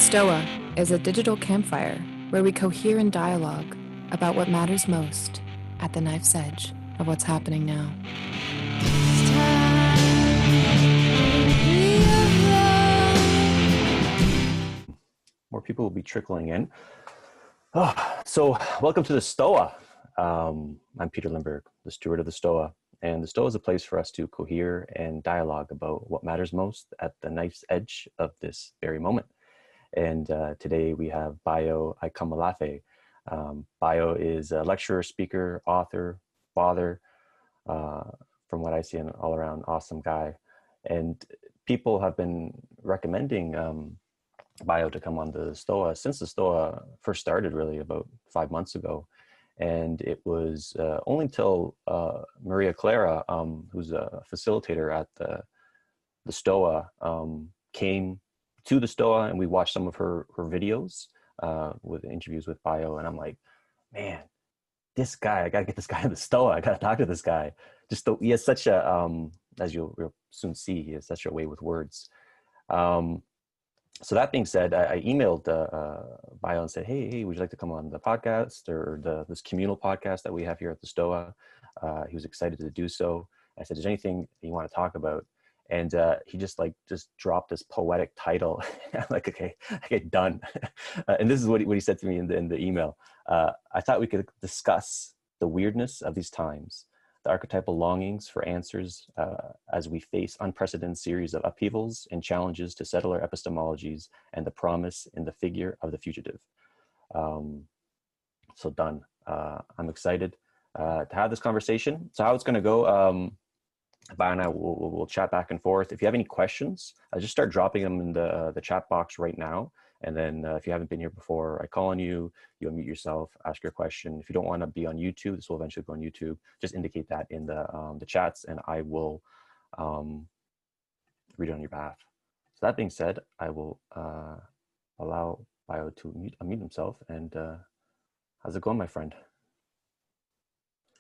Stoa is a digital campfire where we cohere in dialogue about what matters most at the knife's edge of what's happening now. More people will be trickling in. So welcome to the Stoa. I'm Peter Lindbergh, the steward of the Stoa. And the Stoa is a place for us to cohere and dialogue about what matters most at the knife's edge of this very moment. And today we have Bayo Akomolafe. Bayo is a lecturer, speaker, author, father, from what I see, an all-around awesome guy. And people have been recommending Bayo to come on the Stoa since the Stoa first started, really about 5 months ago. And it was only until Maria Clara, who's a facilitator at the Stoa, came to the Stoa, and we watched some of her videos with interviews with Bayo, and I'm like, man, this guy, I gotta get this guy in the Stoa. I gotta talk to this guy. He has such a, as you'll soon see, he has such a way with words. So that being said, I emailed Bayo and said, hey, would you like to come on the podcast or this communal podcast that we have here at the Stoa? He was excited to do so. I said, is there anything you want to talk about? And he just dropped this poetic title. I'm like, okay, done. And this is what he said to me in the email. I thought we could discuss the weirdness of these times, the archetypal longings for answers as we face unprecedented series of upheavals and challenges to settle our epistemologies, and the promise in the figure of the fugitive. So done. I'm excited to have this conversation. So how it's going to go, Bayo and I will chat back and forth. If you have any questions, just start dropping them in the chat box right now. And then if you haven't been here before, I call on you, you unmute yourself, ask your question. If you don't want to be on YouTube, this will eventually go on YouTube. Just indicate that in the chats, and I will read it on your behalf. So that being said, I will allow Bayo to unmute himself. And how's it going, my friend?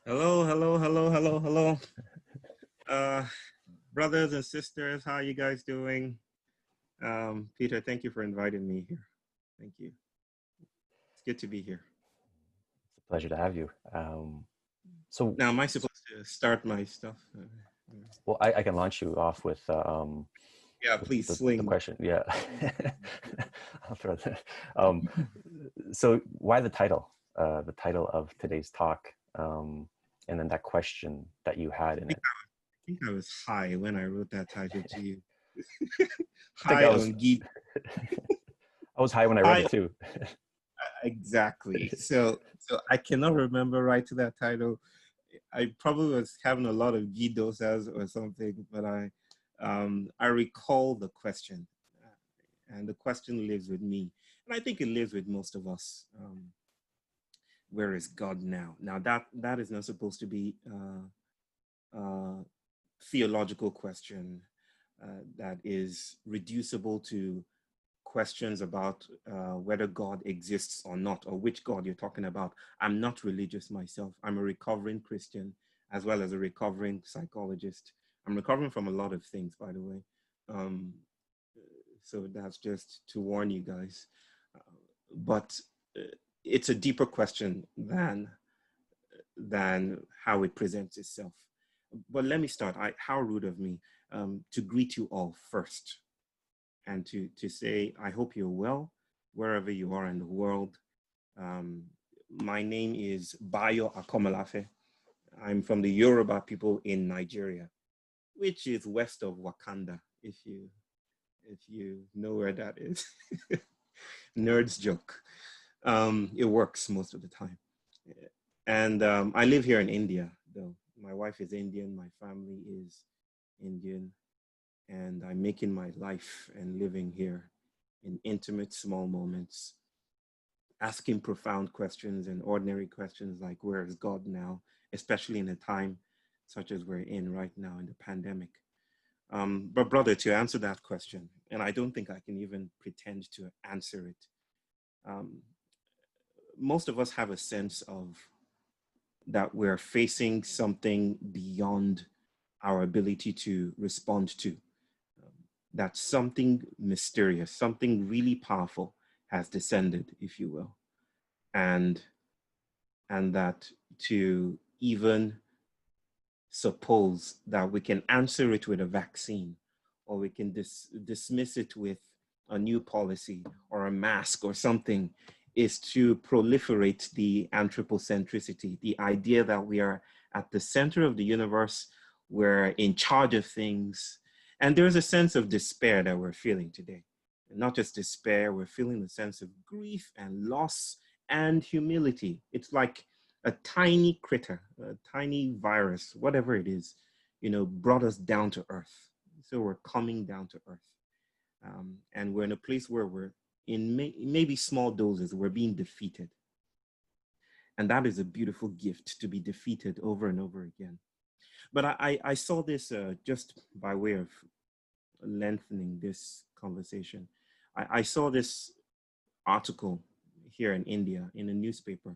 Hello. Brothers and sisters, how are you guys doing? Peter, thank you for inviting me here. Thank you. It's good to be here. It's a pleasure to have you. So now, am I supposed to start my stuff? Well, I can launch you off with yeah, please swing the question. Yeah. I'll throw that. So why the title of today's talk, and then that question that you had in it? I think I was high when I wrote that title to you. High on geek. I was high when I read it too. Exactly. So I cannot remember right to that title. I probably was having a lot of ghee dosas or something, but I recall the question, and the question lives with me, and I think it lives with most of us. Where is God now? Now that is not supposed to be theological question that is reducible to questions about whether God exists or not, or which God you're talking about. I'm not religious myself. I'm a recovering Christian as well as a recovering psychologist. I'm recovering from a lot of things, by the way. So that's just to warn you guys. But it's a deeper question than how it presents itself. But let me start. How rude of me to greet you all first, and to say, I hope you're well, wherever you are in the world. My name is Bayo Akomolafe. I'm from the Yoruba people in Nigeria, which is west of Wakanda, if you know where that is. Nerds joke. It works most of the time. And I live here in India, though. My wife is Indian, my family is Indian, and I'm making my life and living here in intimate, small moments, asking profound questions and ordinary questions like, where is God now? Especially in a time such as we're in right now in the pandemic. But brother, to answer that question, and I don't think I can even pretend to answer it, most of us have a sense of that we're facing something beyond our ability to respond to. that something mysterious, something really powerful has descended, if you will. And that to even suppose that we can answer it with a vaccine, or we can dismiss it with a new policy or a mask or something, is to proliferate the anthropocentricity, the idea that we are at the center of the universe, we're in charge of things. And there's a sense of despair that we're feeling today. And not just despair, we're feeling the sense of grief and loss and humility. It's like a tiny critter, a tiny virus, whatever it is, brought us down to earth. So we're coming down to earth. And we're in a place where we're in maybe small doses, we're being defeated. And that is a beautiful gift, to be defeated over and over again. But I saw this just by way of lengthening this conversation. I saw this article here in India in a newspaper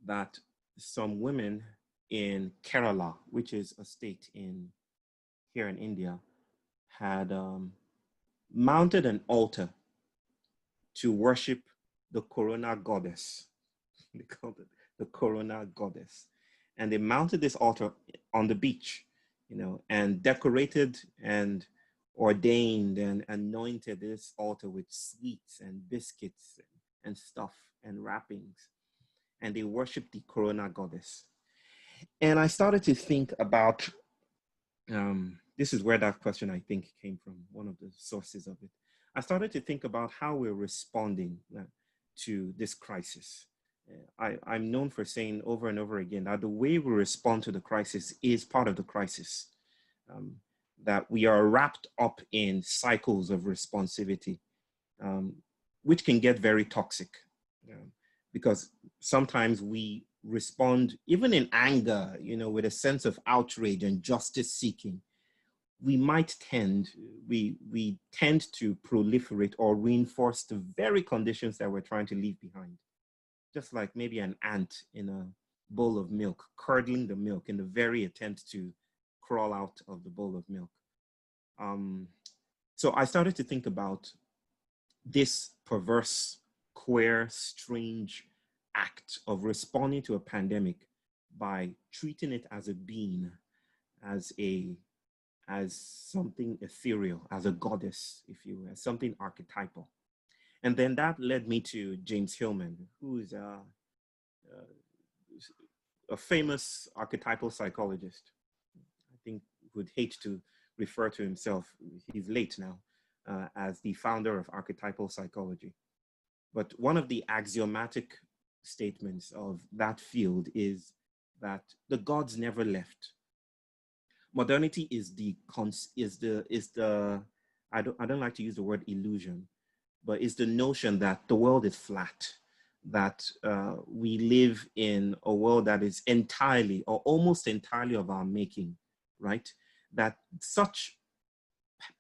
that some women in Kerala, which is a state here in India, had mounted an altar to worship the Corona goddess. They called it the Corona goddess. And they mounted this altar on the beach, and decorated and ordained and anointed this altar with sweets and biscuits and stuff and wrappings. And they worshiped the Corona goddess. And I started to think about, this is where that question I think came from, one of the sources of it. I started to think about how we're responding to this crisis. I'm known for saying over and over again that the way we respond to the crisis is part of the crisis. That we are wrapped up in cycles of responsivity, which can get very toxic. Because sometimes we respond, even in anger, with a sense of outrage and justice seeking. We tend to proliferate or reinforce the very conditions that we're trying to leave behind. Just like maybe an ant in a bowl of milk, curdling the milk in the very attempt to crawl out of the bowl of milk. So I started to think about this perverse, queer, strange act of responding to a pandemic by treating it as a being, as something ethereal, as a goddess, if you will, as something archetypal. And then that led me to James Hillman, who is a famous archetypal psychologist. I think would hate to refer to himself, he's late now, as the founder of archetypal psychology. But one of the axiomatic statements of that field is that the gods never left. Modernity is the I don't like to use the word illusion, but it's the notion that the world is flat, that we live in a world that is entirely or almost entirely of our making, right? That such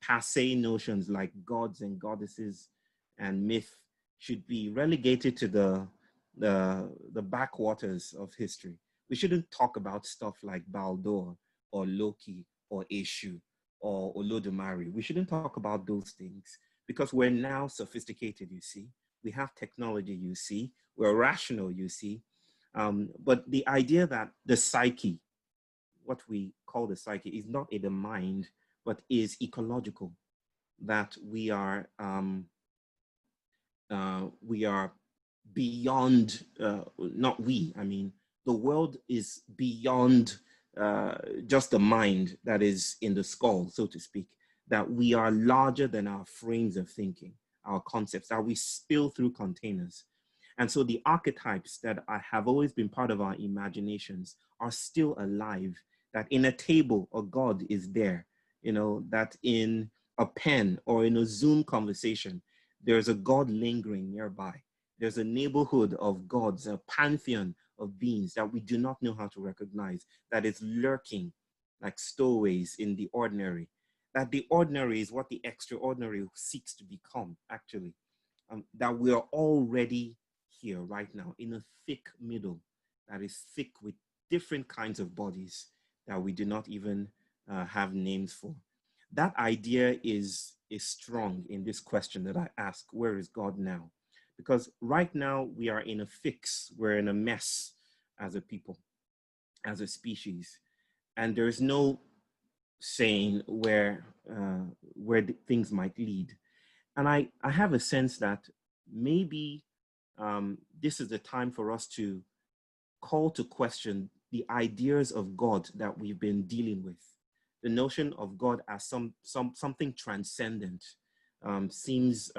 passé notions like gods and goddesses and myth should be relegated to the backwaters of history. We shouldn't talk about stuff like Baldur or Loki or Eshu or Olodumare. We shouldn't talk about those things because we're now sophisticated, you see. We have technology, you see. We're rational, you see. But the idea that the psyche, what we call the psyche, is not in the mind, but is ecological, that we are beyond, not we, I mean, the world is beyond just the mind that is in the skull, so to speak, that we are larger than our frames of thinking, our concepts, that we spill through containers. And so the archetypes that have always been part of our imaginations are still alive, that in a table, a god is there, that in a pen or in a Zoom conversation, there's a god lingering nearby. There's a neighborhood of gods, a pantheon of beings that we do not know how to recognize, that is lurking like stowaways in the ordinary. That the ordinary is what the extraordinary seeks to become, actually. That we are already here right now in a thick middle that is thick with different kinds of bodies that we do not even have names for. That idea is strong in this question that I ask, where is God now? Because right now we are in a fix, we're in a mess as a people, as a species, and there's no saying where things might lead. And I have a sense that maybe this is the time for us to call to question the ideas of God that we've been dealing with. The notion of God as something transcendent seems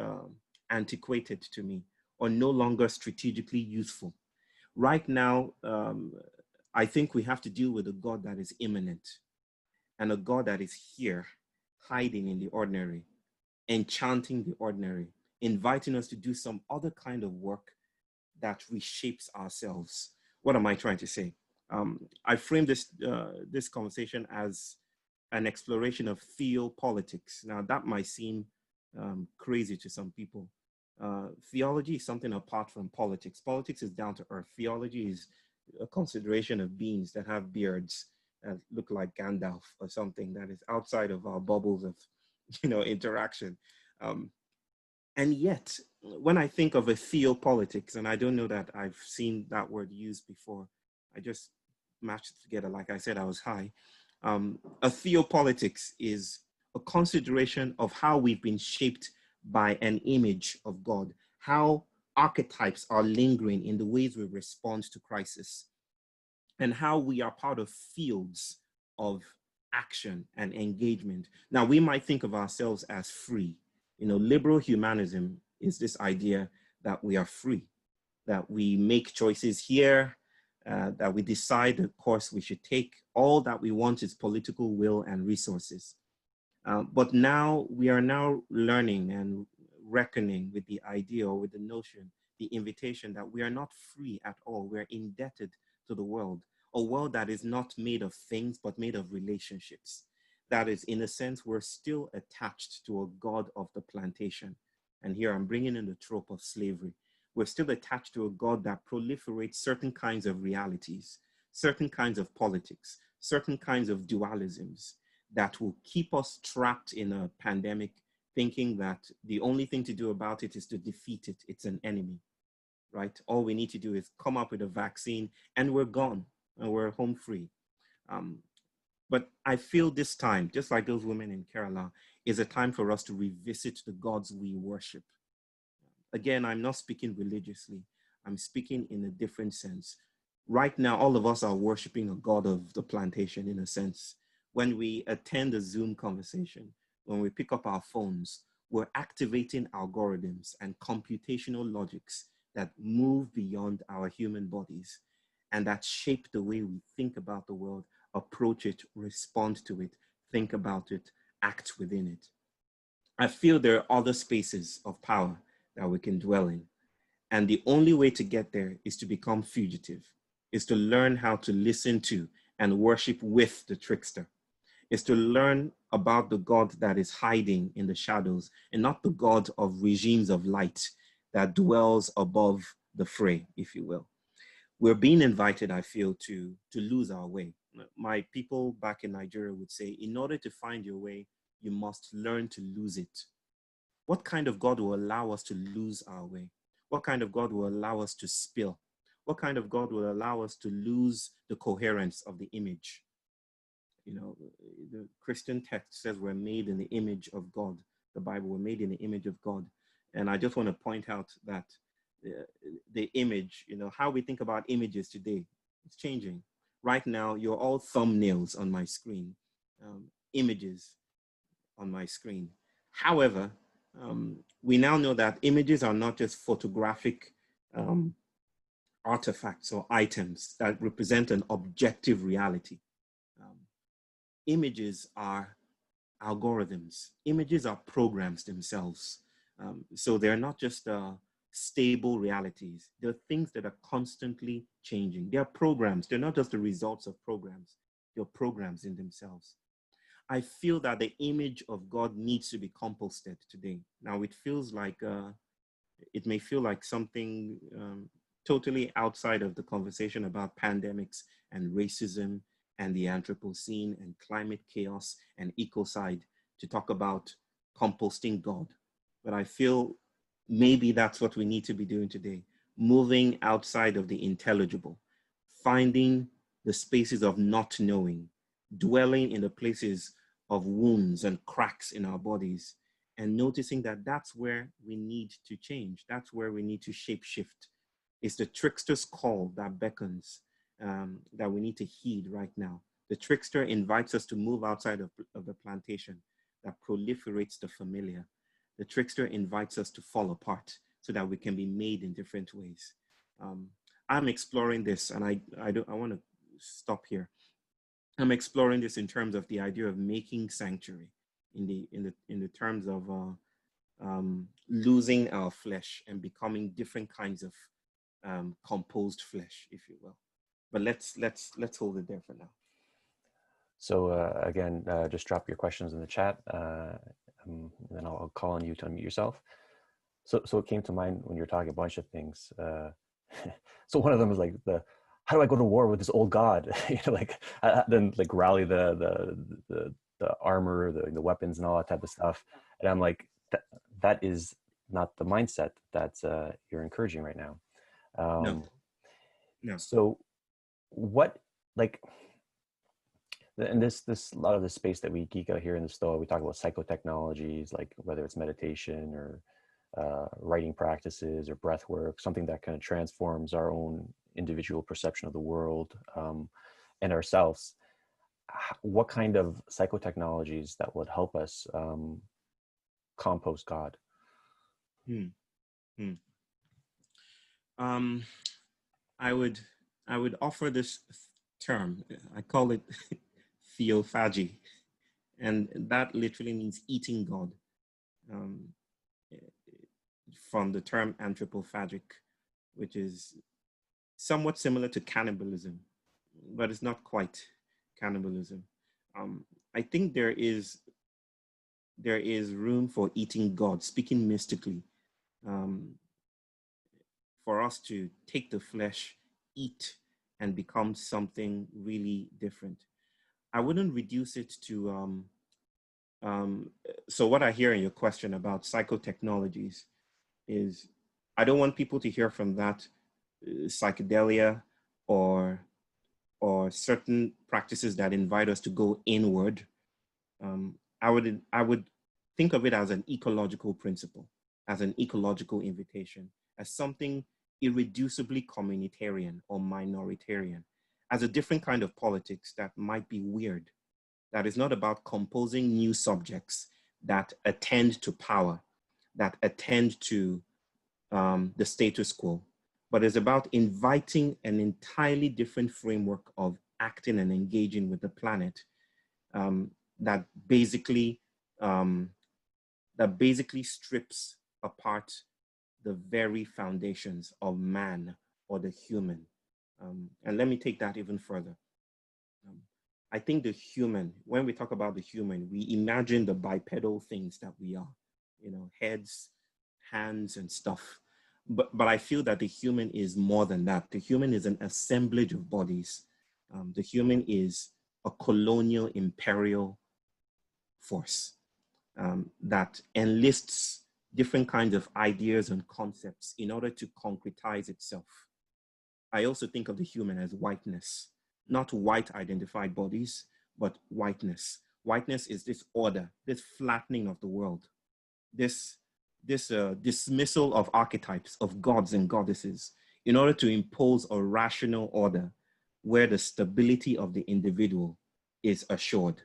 antiquated to me, or no longer strategically useful. Right now, I think we have to deal with a God that is immanent, and a God that is here, hiding in the ordinary, enchanting the ordinary, inviting us to do some other kind of work that reshapes ourselves. What am I trying to say? I frame this conversation as an exploration of Theo-Politics. Now, that might seem crazy to some people. Theology is something apart from politics. Politics is down to earth. Theology is a consideration of beings that have beards that look like Gandalf or something that is outside of our bubbles of, interaction. And yet, when I think of a Theopolitics, and I don't know that I've seen that word used before, I just matched it together. Like I said, I was high. A Theopolitics is a consideration of how we've been shaped by an image of God, how archetypes are lingering in the ways we respond to crisis, and how we are part of fields of action and engagement. Now, we might think of ourselves as free. Liberal humanism is this idea that we are free, that we make choices here, that we decide the course we should take. All that we want is political will and resources. But now we are now learning and reckoning with the idea, or with the notion, the invitation that we are not free at all. We're indebted to the world, a world that is not made of things, but made of relationships. That is, in a sense, we're still attached to a God of the plantation. And here I'm bringing in the trope of slavery. We're still attached to a God that proliferates certain kinds of realities, certain kinds of politics, certain kinds of dualisms that will keep us trapped in a pandemic, thinking that the only thing to do about it is to defeat it. It's an enemy, right? All we need to do is come up with a vaccine and we're gone and we're home free. But I feel this time, just like those women in Kerala, is a time for us to revisit the gods we worship. Again, I'm not speaking religiously. I'm speaking in a different sense. Right now, all of us are worshiping a God of the plantation, in a sense. When we attend a Zoom conversation, when we pick up our phones, we're activating algorithms and computational logics that move beyond our human bodies and that shape the way we think about the world, approach it, respond to it, think about it, act within it. I feel there are other spaces of power that we can dwell in. And the only way to get there is to become fugitive, is to learn how to listen to and worship with the trickster, is to learn about the God that is hiding in the shadows and not the God of regimes of light that dwells above the fray, if you will. We're being invited, I feel, to lose our way. My people back in Nigeria would say, in order to find your way, you must learn to lose it. What kind of God will allow us to lose our way? What kind of God will allow us to spill? What kind of God will allow us to lose the coherence of the image? The Christian text says we're made in the image of God. The Bible, we're made in the image of God. And I just want to point out that the image, how we think about images today, it's changing. Right now, you're all thumbnails on my screen, images on my screen. However, we now know that images are not just photographic artifacts or items that represent an objective reality. Images are algorithms. Images are programs themselves. So they're not just stable realities. They're things that are constantly changing. They're programs. They're not just the results of programs. They're programs in themselves. I feel that the image of God needs to be composted today. Now, it may feel like something totally outside of the conversation about pandemics and racism and the Anthropocene and climate chaos and ecocide to talk about composting God. But I feel maybe that's what we need to be doing today, moving outside of the intelligible, finding the spaces of not knowing, dwelling in the places of wounds and cracks in our bodies, and noticing that that's where we need to change. That's where we need to shape shift. It's the trickster's call that beckons, that we need to heed right now. The trickster invites us to move outside of the plantation that proliferates the familiar. The trickster invites us to fall apart so that we can be made in different ways. I'm exploring this, and I want to stop here. I'm exploring this in terms of the idea of making sanctuary, in the terms of losing our flesh and becoming different kinds of composed flesh, if you will. But let's hold it there for now. So again, just drop your questions in the chat, and then I'll call on you to unmute yourself. So it came to mind when you're talking a bunch of things. So one of them is like how do I go to war with this old god? Then like rally the armor, the weapons, and all that type of stuff. And I'm like, that is not the mindset that you're encouraging right now. No. So what, like, and this a lot of the space that we geek out here in the Stoa, we talk about psychotechnologies, like whether it's meditation or writing practices or breath work, something that kind of transforms our own individual perception of the world and ourselves. What kind of psychotechnologies that would help us compost God? I would offer this term. I call it Theophagy, and that literally means eating God, from the term anthropophagic, which is somewhat similar to cannibalism, but it's not quite cannibalism. I think there is room for eating God, speaking mystically, for us to take the flesh, eat, and become something really different. I wouldn't reduce it to, so what I hear in your question about psychotechnologies is, I don't want people to hear from that psychedelia or certain practices that invite us to go inward. I would think of it as an ecological principle, as an ecological invitation, as something irreducibly communitarian or minoritarian, as a different kind of politics that might be weird, that is not about composing new subjects that attend to power, that attend to the status quo, but is about inviting an entirely different framework of acting and engaging with the planet, that basically strips apart the very foundations of man or the human. And let me take that even further. I think the human, when we talk about the human, we imagine the bipedal things that we are, heads, hands, and stuff. But I feel that the human is more than that. The human is an assemblage of bodies. The human is a colonial imperial force that enlists different kinds of ideas and concepts in order to concretize itself. I also think of the human as whiteness, not white identified bodies, but whiteness. Whiteness is this order, this flattening of the world, this dismissal of archetypes, of gods and goddesses, in order to impose a rational order where the stability of the individual is assured,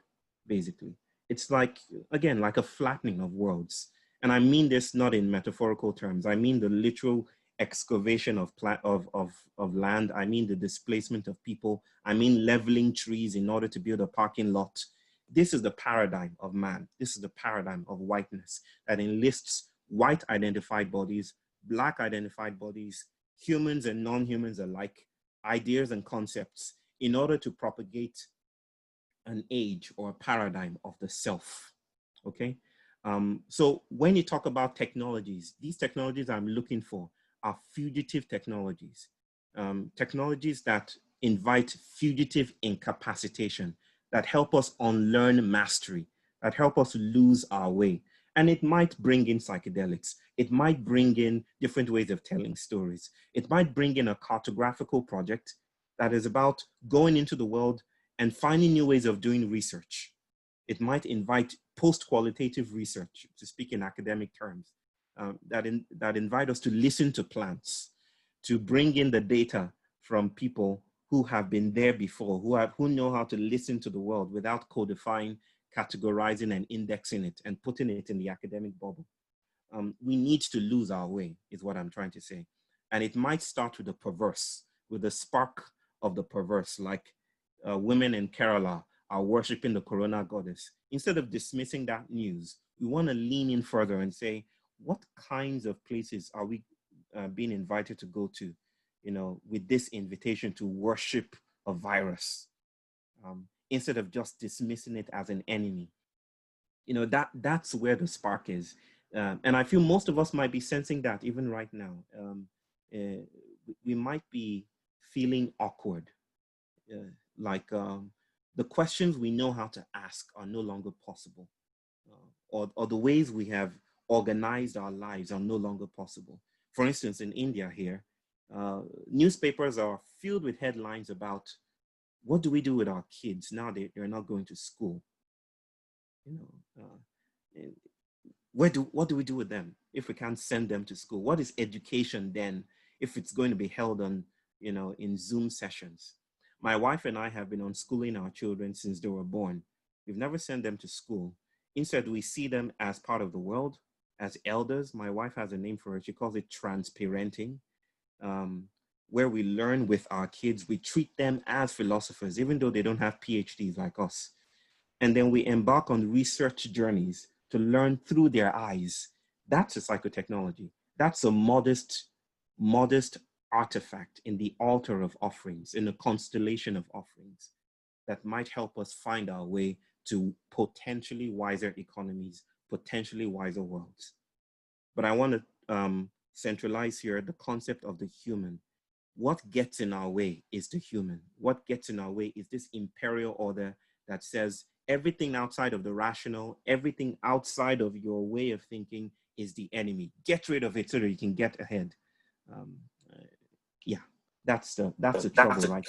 basically. It's like, again, like a flattening of worlds. And I mean this not in metaphorical terms. I mean the literal excavation of land. I mean the displacement of people. I mean leveling trees in order to build a parking lot. This is the paradigm of man. This is the paradigm of whiteness that enlists white identified bodies, black identified bodies, humans and non-humans alike, ideas and concepts in order to propagate an age or a paradigm of the self, okay? So when you talk about technologies, these technologies I'm looking for are fugitive technologies, technologies that invite fugitive incapacitation, that help us unlearn mastery, that help us lose our way. And it might bring in psychedelics. It might bring in different ways of telling stories. It might bring in a cartographical project that is about going into the world and finding new ways of doing research. It might invite post-qualitative research, to speak in academic terms, that invite us to listen to plants, to bring in the data from people who have been there before, who know how to listen to the world without codifying, categorizing, and indexing it and putting it in the academic bubble. We need to lose our way, is what I'm trying to say. And it might start with the perverse, with the spark of the perverse, like women in Kerala are worshiping the corona goddess. Instead of dismissing that news, we want to lean in further and say, what kinds of places are we being invited to go to, with this invitation to worship a virus, instead of just dismissing it as an enemy? That's where the spark is. And I feel most of us might be sensing that even right now. We might be feeling awkward, like the questions we know how to ask are no longer possible, or the ways we have organized our lives are no longer possible. For instance, in India here, newspapers are filled with headlines about what do we do with our kids now they're not going to school. What do we do with them if we can't send them to school? What is education then if it's going to be held on, in Zoom sessions? My wife and I have been unschooling our children since they were born. We've never sent them to school. Instead, we see them as part of the world, as elders. My wife has a name for it. She calls it transparenting, where we learn with our kids. We treat them as philosophers, even though they don't have PhDs like us. And then we embark on research journeys to learn through their eyes. That's a psychotechnology. That's a modest artifact in the altar of offerings, in a constellation of offerings that might help us find our way to potentially wiser economies, potentially wiser worlds. But I want to centralize here the concept of the human. What gets in our way is the human. What gets in our way is this imperial order that says everything outside of the rational, everything outside of your way of thinking is the enemy. Get rid of it so that you can get ahead. Yeah, that's the trouble, right?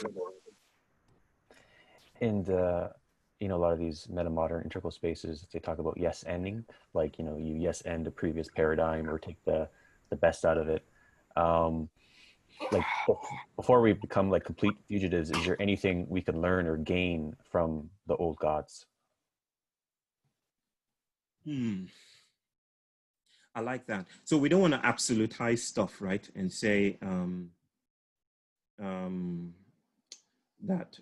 And a lot of these meta-modern integral spaces, they talk about yes ending, like you yes end a previous paradigm or take the best out of it. Like before we become like complete fugitives, is there anything we can learn or gain from the old gods? I like that. So we don't want to absolutize stuff, right? And say that,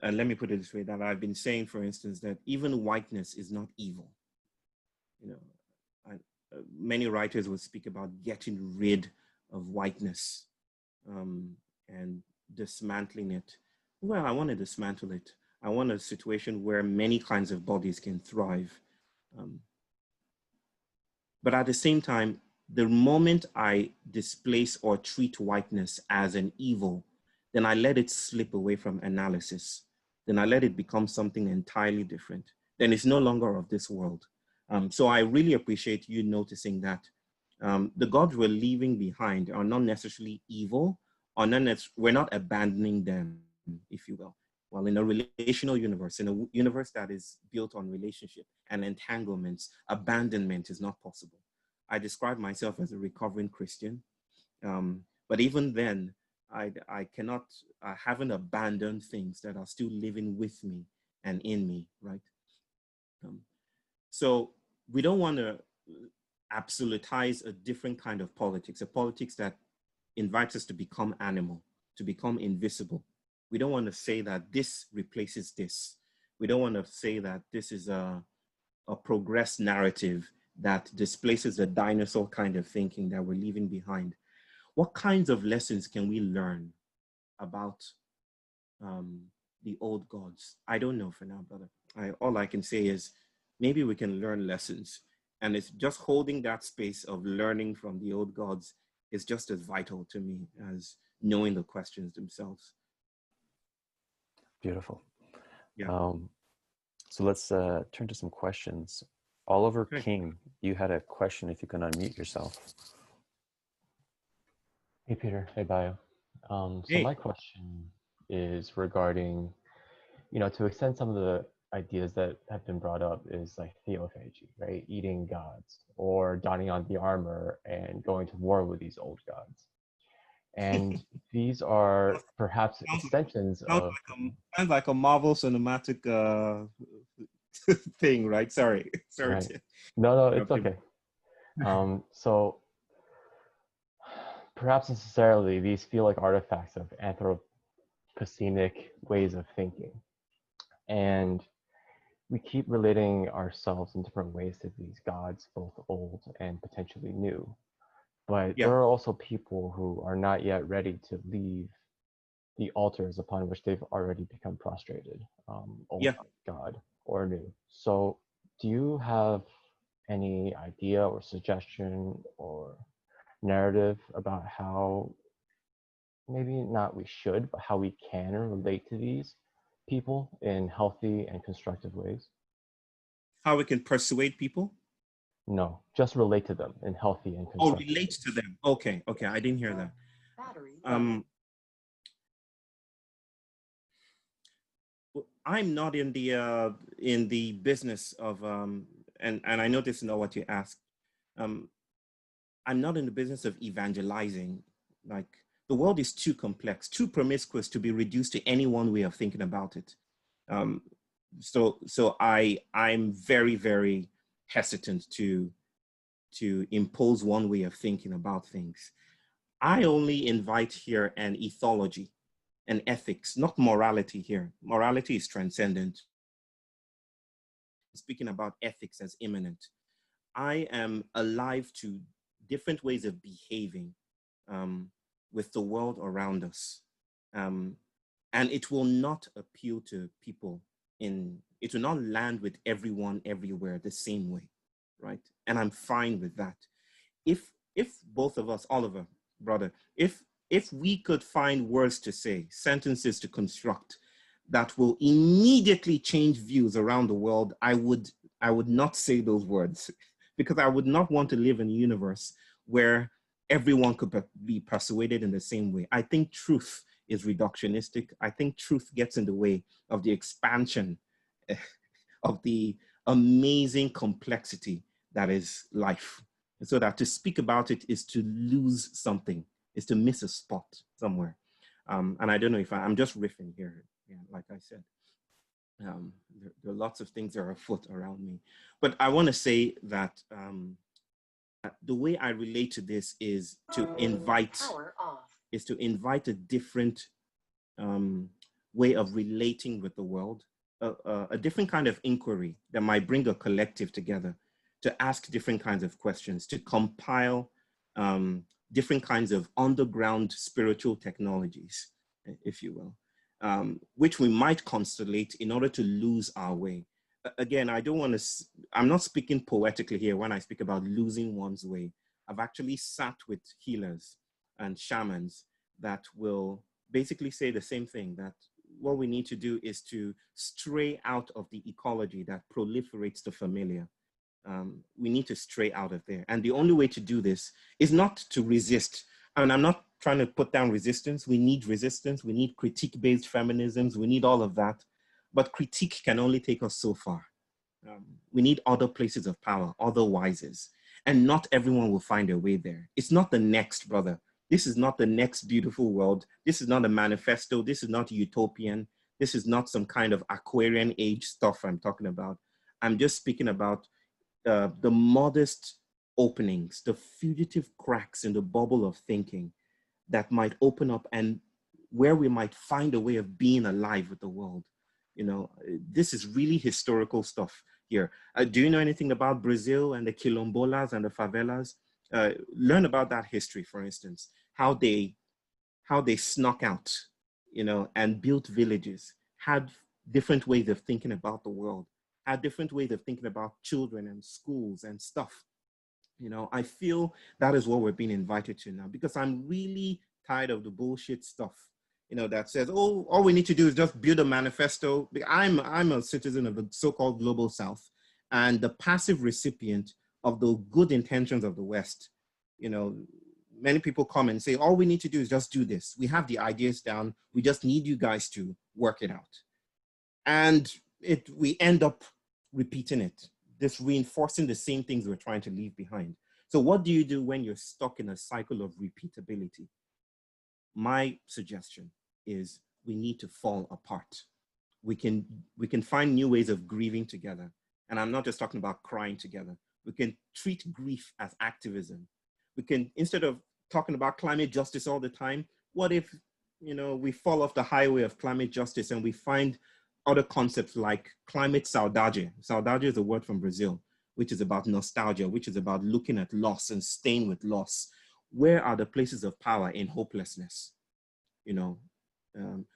and let me put it this way, that I've been saying, for instance, that even whiteness is not evil. Many writers would speak about getting rid of whiteness and dismantling it. Well, I want to dismantle it. I want a situation where many kinds of bodies can thrive. But at the same time, the moment I displace or treat whiteness as an evil, then I let it slip away from analysis. Then I let it become something entirely different. Then it's no longer of this world. So I really appreciate you noticing that the gods we're leaving behind are not necessarily evil, or we're not abandoning them, if you will. Well, in a relational universe, in a universe that is built on relationship and entanglements, abandonment is not possible. I describe myself as a recovering Christian, but even then, I haven't abandoned things that are still living with me and in me, right? So we don't want to absolutize a different kind of politics, a politics that invites us to become animal, to become invisible. We don't want to say that this replaces this. We don't want to say that this is a progress narrative that displaces the dinosaur kind of thinking that we're leaving behind. What kinds of lessons can we learn about the old gods? I don't know for now, brother. All I can say is maybe we can learn lessons. And it's just holding that space of learning from the old gods is just as vital to me as knowing the questions themselves. Beautiful. Yeah. So let's turn to some questions. Oliver Okay. King, you had a question, if you can unmute yourself. Hey, Peter. Hey, Bayo. So Hey. my question is regarding, to extend some of the ideas that have been brought up is like theophagy, right? Eating gods or donning on the armor and going to war with these old gods. And these are perhaps extensions of... Sounds like a Marvel cinematic thing, right? Sorry. Right. No, it's okay. So perhaps necessarily these feel like artifacts of anthropocenic ways of thinking. And we keep relating ourselves in different ways to these gods, both old and potentially new. But Yeah. there are also people who are not yet ready to leave the altars upon which they've already become prostrated, old God or new. So do you have any idea or suggestion or narrative about how, maybe not we should, but how we can relate to these people in healthy and constructive ways? How we can persuade people? No, just relate to them in healthy and constructive ways. Relate to them. Okay, I didn't hear that. I'm not in the business of and I know this is not what you asked. I'm not in the business of evangelizing. Like, the world is too complex, too promiscuous to be reduced to any one way of thinking about it. So I'm very, very hesitant to impose one way of thinking about things. I only invite here an ethology, an ethics, not morality here. Morality is transcendent. Speaking about ethics as immanent, I am alive to different ways of behaving with the world around us. And it will not appeal to people it will not land with everyone everywhere the same way, right? And I'm fine with that. If both of us, Oliver, brother, if we could find words to say, sentences to construct that will immediately change views around the world, I would not say those words, because I would not want to live in a universe where everyone could be persuaded in the same way. I think truth is reductionistic. I think truth gets in the way of the expansion of the amazing complexity that is life. And so that to speak about it is to lose something, is to miss a spot somewhere. And I don't know if I'm just riffing here, like I said. There are lots of things that are afoot around me. But I want to say that the way I relate to this is to invite a different way of relating with the world, a different kind of inquiry that might bring a collective together to ask different kinds of questions, to compile different kinds of underground spiritual technologies, if you will, which we might constellate in order to lose our way. Again, I'm not speaking poetically here when I speak about losing one's way. I've actually sat with healers and shamans that will basically say the same thing, that what we need to do is to stray out of the ecology that proliferates the familiar. We need to stray out of there. And the only way to do this is not to resist. And I'm not trying to put down resistance. We need resistance. We need critique-based feminisms. We need all of that. But critique can only take us so far. We need other places of power, other wises. And not everyone will find their way there. It's not the next, brother. This is not the next beautiful world. This is not a manifesto. This is not utopian. This is not some kind of Aquarian age stuff I'm talking about. I'm just speaking about the modest openings, the fugitive cracks in the bubble of thinking that might open up, and where we might find a way of being alive with the world. This is really historical stuff here. Do you know anything about Brazil and the quilombolas and the favelas? Learn about that history, for instance, how they snuck out, and built villages, had different ways of thinking about the world, had different ways of thinking about children and schools and stuff. I feel that is what we're being invited to now, because I'm really tired of the bullshit stuff, that says, oh, all we need to do is just build a manifesto. I'm a citizen of the so-called global South and the passive recipient of the good intentions of the West. Many people come and say, all we need to do is just do this. We have the ideas down. We just need you guys to work it out. And we end up repeating it, just reinforcing the same things we're trying to leave behind. So what do you do when you're stuck in a cycle of repeatability? My suggestion is we need to fall apart. We can find new ways of grieving together. And I'm not just talking about crying together. We can treat grief as activism. We can, instead of talking about climate justice all the time, what if, we fall off the highway of climate justice and we find other concepts like climate saudade. Saudade is a word from Brazil, which is about nostalgia, which is about looking at loss and staying with loss. Where are the places of power in hopelessness?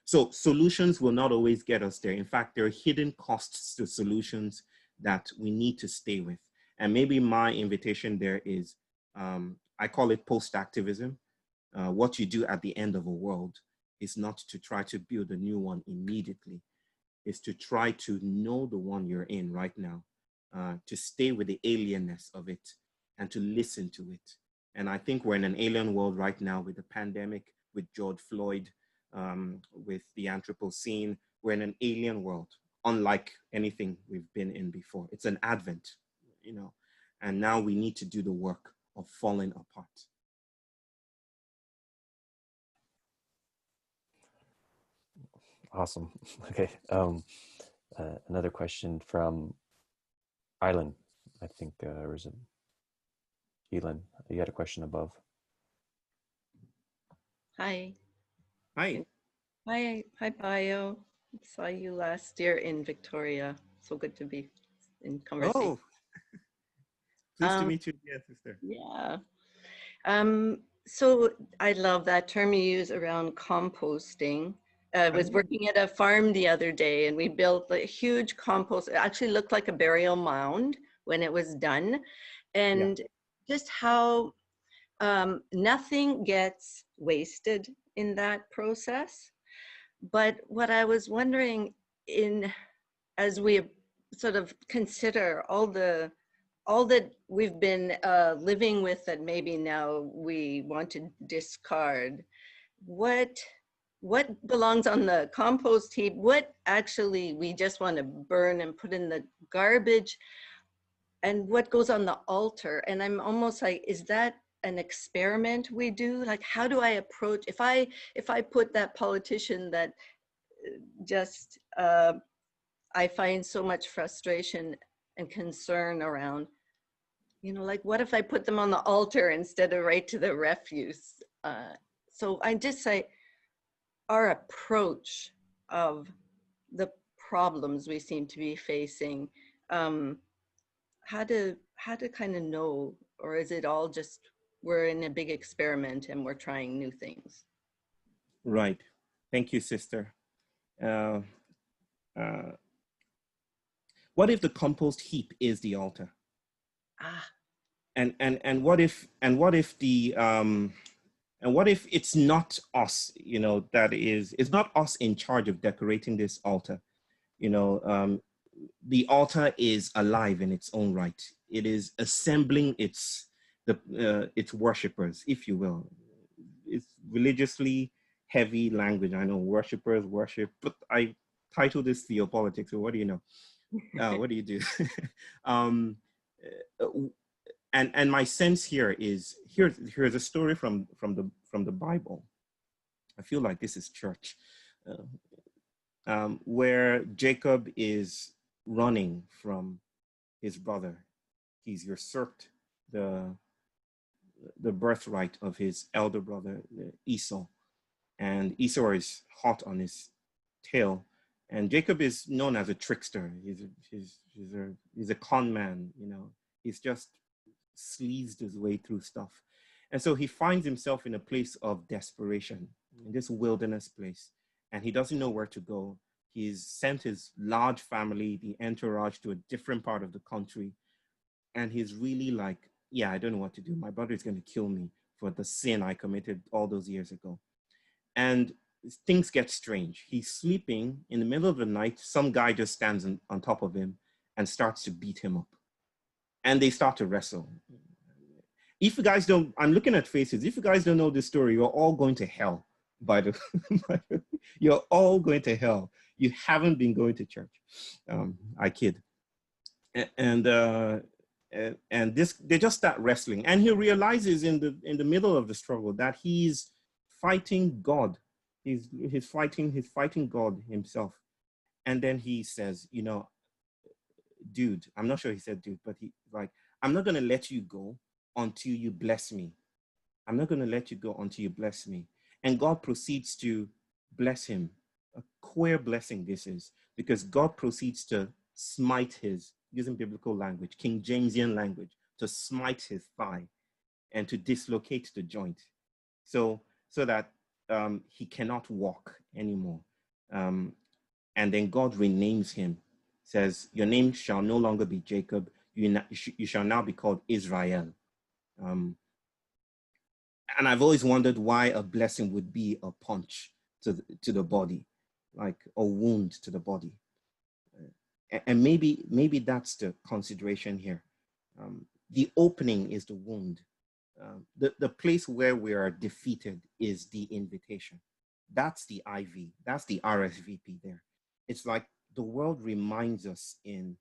So solutions will not always get us there. In fact, there are hidden costs to solutions that we need to stay with. And maybe my invitation there is, I call it post-activism. What you do at the end of a world is not to try to build a new one immediately. Is to try to know the one you're in right now, to stay with the alienness of it and to listen to it. And I think we're in an alien world right now with the pandemic, with George Floyd, with the Anthropocene. We're in an alien world, unlike anything we've been in before. It's an advent, and now we need to do the work of falling apart. Awesome. Okay. Another question from Island. I think, or is it Elin? You had a question above. Hi. Hi. Hi, Bayo. Saw you last year in Victoria. So good to be in conversation. Oh, pleased to meet you again, sister. Yeah. So I love that term you use around composting. I was working at a farm the other day and we built a huge compost. It actually looked like a burial mound when it was done. And just how nothing gets wasted in that process. But what I was wondering as we sort of consider all that we've been living with that maybe now we want to discard, what belongs on the compost heap, what actually we just want to burn and put in the garbage, and what goes on the altar. And I'm almost like, is that an experiment we do? Like, how do I approach, if I put that politician that just I find so much frustration and concern around, like, what if I put them on the altar instead of right to the refuse? So I just say our approach of the problems we seem to be facing, how to kind of know, or is it all just we're in a big experiment and we're trying new things? Right. Thank you, sister. What if the compost heap is the altar? And what if it's not us, it's not us in charge of decorating this altar. The altar is alive in its own right. It is assembling its worshipers, if you will. It's religiously heavy language. I know worshipers worship, but I titled this Theopolitics. So what do you know? What do you do? And my sense here is here's a story from the Bible. I feel like this is church, where Jacob is running from his brother. He's usurped the birthright of his elder brother Esau, and Esau is hot on his tail. And Jacob is known as a trickster. He's a con man. He's just sleazed his way through stuff. And so he finds himself in a place of desperation, in this wilderness place, and he doesn't know where to go. He's sent his large family, the entourage, to a different part of the country. And he's really like, yeah, I don't know what to do. My brother is going to kill me for the sin I committed all those years ago. And things get strange. He's sleeping in the middle of the night. Some guy just stands on top of him and starts to beat him up. And they start to wrestle. If you guys don't, I'm looking at faces. If you guys don't know this story, you're all going to hell. You're all going to hell. You haven't been going to church. I kid. And this, they just start wrestling. And he realizes in the middle of the struggle that he's fighting God. He's fighting God himself. And then he says, you know, dude, I'm not sure he said dude, but he like, I'm not going to let you go until you bless me. I'm not going to let you go until you bless me. And God proceeds to bless him. A queer blessing this is, because God proceeds to smite his, using biblical language, King Jamesian language, to smite his thigh and to dislocate the joint so that he cannot walk anymore. And then God renames him, says, your name shall no longer be Jacob, you shall now be called Israel. And I've always wondered why a blessing would be a punch to the body, like a wound to the body. And maybe that's the consideration here. The opening is the wound. The place where we are defeated is the invitation. That's the IV, that's the RSVP there. It's like the world reminds us in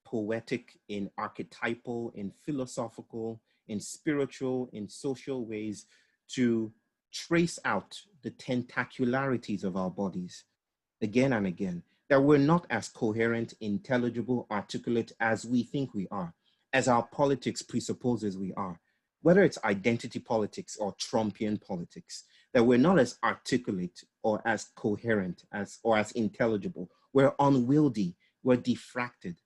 poetic, in archetypal, in philosophical, in spiritual, in social ways to trace out the tentacularities of our bodies again and again, that we're not as coherent, intelligible, articulate as we think we are, as our politics presupposes we are, whether it's identity politics or Trumpian politics, that we're not as articulate or as coherent or as intelligible. We're unwieldy, we're diffracted.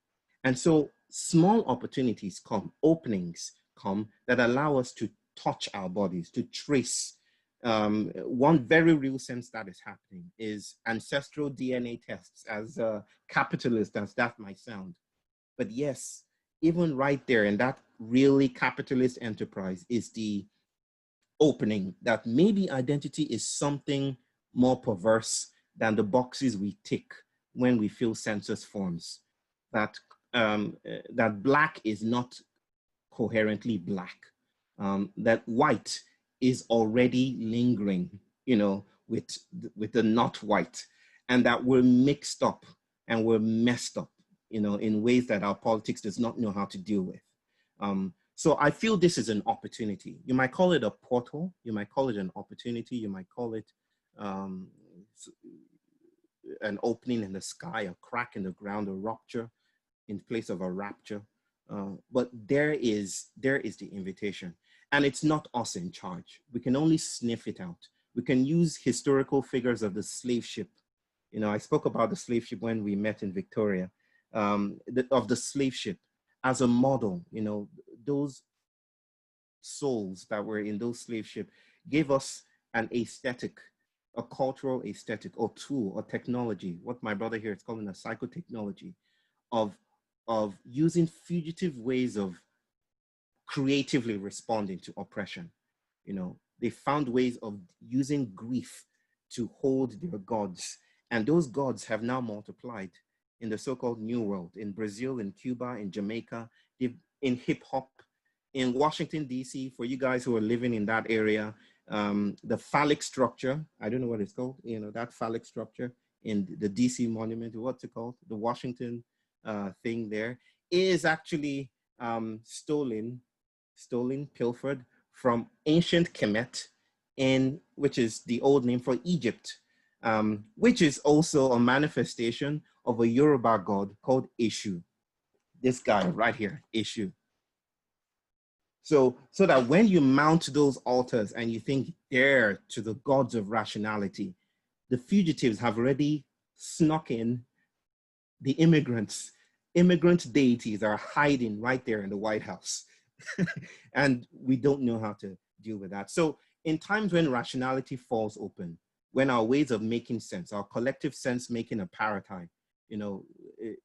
And so small opportunities come, openings come that allow us to touch our bodies, to trace. One very real sense that is happening is ancestral DNA tests, as capitalist as that might sound. But yes, even right there in that really capitalist enterprise is the opening that maybe identity is something more perverse than the boxes we tick when we fill census forms. That black is not coherently black, that white is already lingering, you know, with the not white, and that we're mixed up and we're messed up, you know, in ways that our politics does not know how to deal with. So I feel this is an opportunity. You might call it a portal, you might call it an opportunity, you might call it an opening in the sky, a crack in the ground, a rupture in place of a rapture. But there is the invitation, and it's not us in charge. We can only sniff it out. We can use historical figures of the slave ship. You know, I spoke about the slave ship when we met in Victoria, of the slave ship as a model. You know, those souls that were in those slave ship gave us an aesthetic, a cultural aesthetic or tool or technology, what my brother here is calling a psychotechnology, of using fugitive ways of creatively responding to oppression. You know, they found ways of using grief to hold their gods. And those gods have now multiplied in the so-called New World, in Brazil, in Cuba, in Jamaica, in hip hop, in Washington, DC, for you guys who are living in that area, the phallic structure, I don't know what it's called, you know, that phallic structure in the DC monument, what's it called? The Washington thing there is actually stolen, pilfered from ancient Kemet, which is the old name for Egypt, which is also a manifestation of a Yoruba god called Eshu. This guy right here, Eshu. So that when you mount those altars and you think they're to the gods of rationality, the fugitives have already snuck in. The immigrant deities are hiding right there in the White House. And we don't know how to deal with that. So in times when rationality falls open, when our ways of making sense, our collective sense making a paradigm, you know,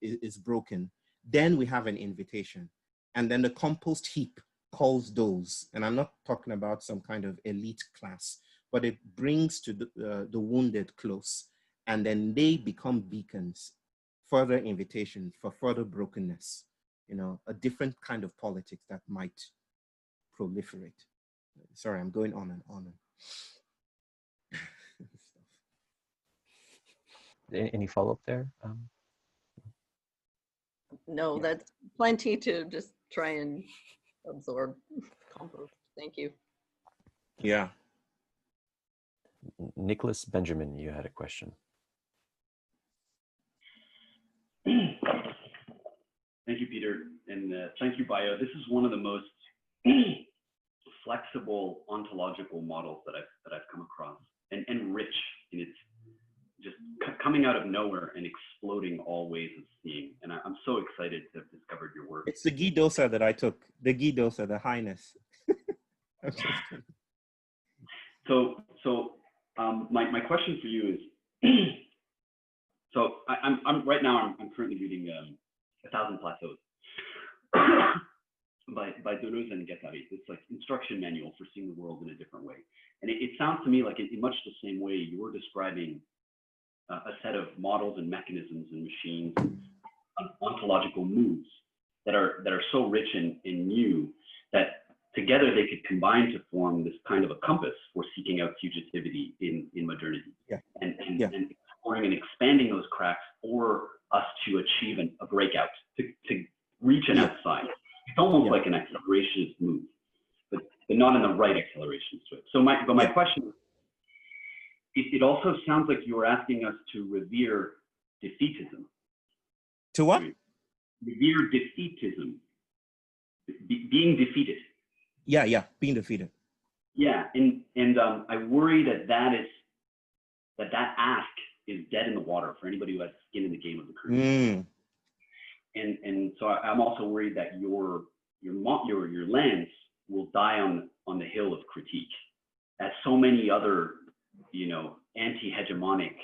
is broken, then we have an invitation. And then the compost heap calls those, and I'm not talking about some kind of elite class, but it brings to the wounded close, and then they become beacons, further invitation for further brokenness, you know, a different kind of politics that might proliferate. Sorry, I'm going on and on. Any follow-up there? No, that's plenty to just try and absorb. Compost. Thank you. Yeah. Nicholas Benjamin, you had a question. Thank you, Peter, and thank you, Bayo. This is one of the most flexible ontological models that I've come across, and rich in its just coming out of nowhere and exploding all ways of seeing. And I'm so excited to have discovered your work. It's the ghee dosa that I took, the ghee dosa, the highness. So my question for you is, so I'm right now I'm currently reading 1,000 Plateaus by Deleuze and Guattari. It's like instruction manual for seeing the world in a different way. And it sounds to me like in much the same way you're describing a set of models and mechanisms and machines, ontological moves that are so rich and new that together they could combine to form this kind of a compass for seeking out fugitivity in modernity. Yeah. And exploring and expanding those cracks for us to achieve a breakout, to reach an outside. It's almost like an accelerationist move, but not in the right acceleration to it. So my question is, it also sounds like you were asking us to revere defeatism. To what? Revere defeatism. Being defeated. Yeah, being defeated. Yeah, and I worry that ask is dead in the water for anybody who has skin in the game of the current. And so I'm also worried that your lens will die on the hill of critique, as so many other anti-hegemonic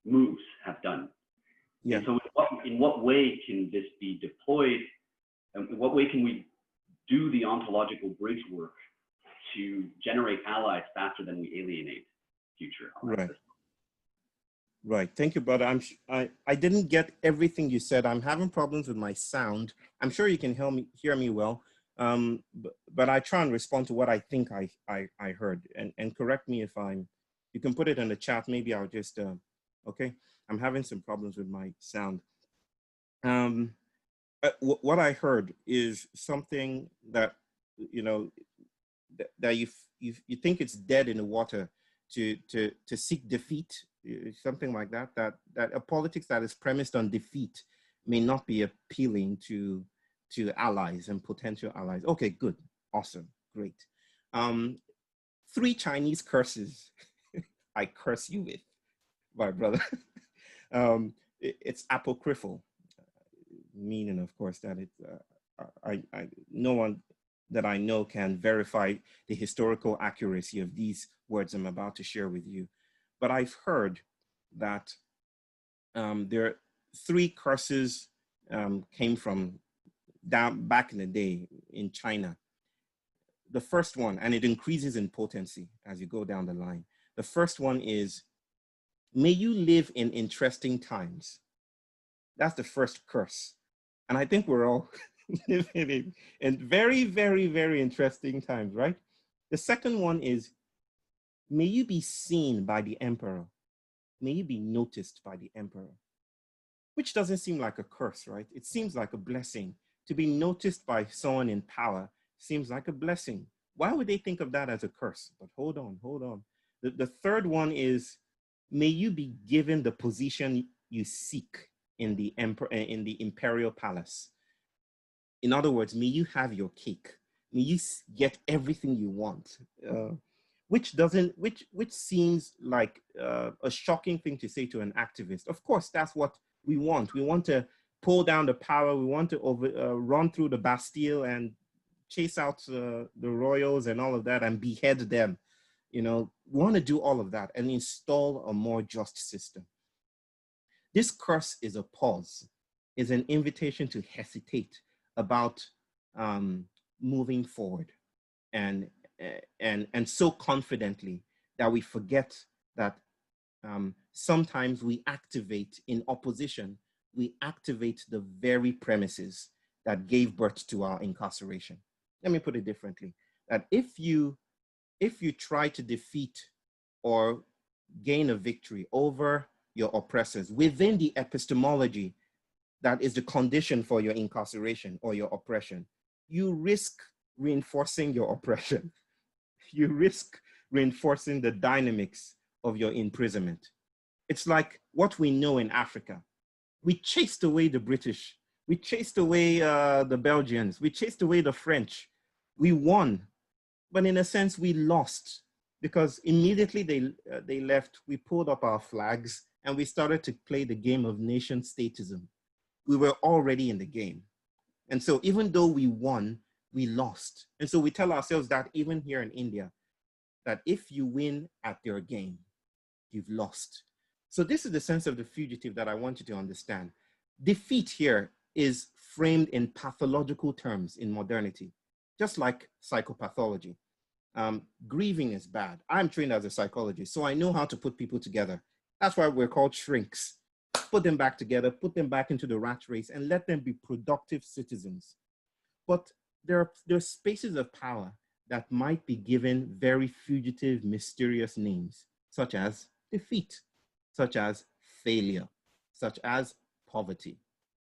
moves have done. Yeah. And so in what way can this be deployed? And in what way can we do the ontological bridge work to generate allies faster than we alienate future allies? Right. Thank you, brother. I didn't get everything you said. I'm having problems with my sound. I'm sure you can hear me well. But I try and respond to what I think I heard, and correct me if you can put it in the chat. Maybe I'll just, okay. I'm having some problems with my sound. What I heard is something that, that you think it's dead in the water to seek defeat, something like that, that a politics that is premised on defeat may not be appealing to allies and potential allies. Okay, good, awesome, great. 3 Chinese curses I curse you with, my brother. It's apocryphal, meaning, of course, that no one that I know can verify the historical accuracy of these words I'm about to share with you. But I've heard that there are 3 curses came from back in the day in China. The first one, and it increases in potency as you go down the line. The first one is, may you live in interesting times. That's the first curse. And I think we're all living in very, very, very interesting times, right? The second one is, may you be seen by the emperor. May you be noticed by the emperor. Which doesn't seem like a curse, right? It seems like a blessing. To be noticed by someone in power seems like a blessing. Why would they think of that as a curse? But hold on. The third one is, may you be given the position you seek in the imperial palace. In other words, may you have your cake. May you get everything you want. Which seems like a shocking thing to say to an activist. Of course, that's what we want. We want to pull down the power. We want to run through the Bastille and chase out the royals and all of that and behead them. We want to do all of that and install a more just system. This curse is a pause, is an invitation to hesitate about moving forward and so confidently that we forget that sometimes we activate in opposition, we activate the very premises that gave birth to our incarceration. Let me put it differently, that if you try to defeat or gain a victory over your oppressors within the epistemology that is the condition for your incarceration or your oppression, you risk reinforcing your oppression. You risk reinforcing the dynamics of your imprisonment. It's like what we know in Africa. We chased away the British. We chased away the Belgians. We chased away the French. We won, but in a sense we lost, because immediately they left, we pulled up our flags and we started to play the game of nation statism. We were already in the game. And so even though we won, we lost. And so we tell ourselves that even here in India, that if you win at their game, you've lost. So this is the sense of the fugitive that I want you to understand. Defeat here is framed in pathological terms in modernity, just like psychopathology. Grieving is bad. I'm trained as a psychologist, so I know how to put people together. That's why we're called shrinks. Put them back together, put them back into the rat race, and let them be productive citizens. But there are spaces of power that might be given very fugitive, mysterious names, such as defeat, such as failure, such as poverty.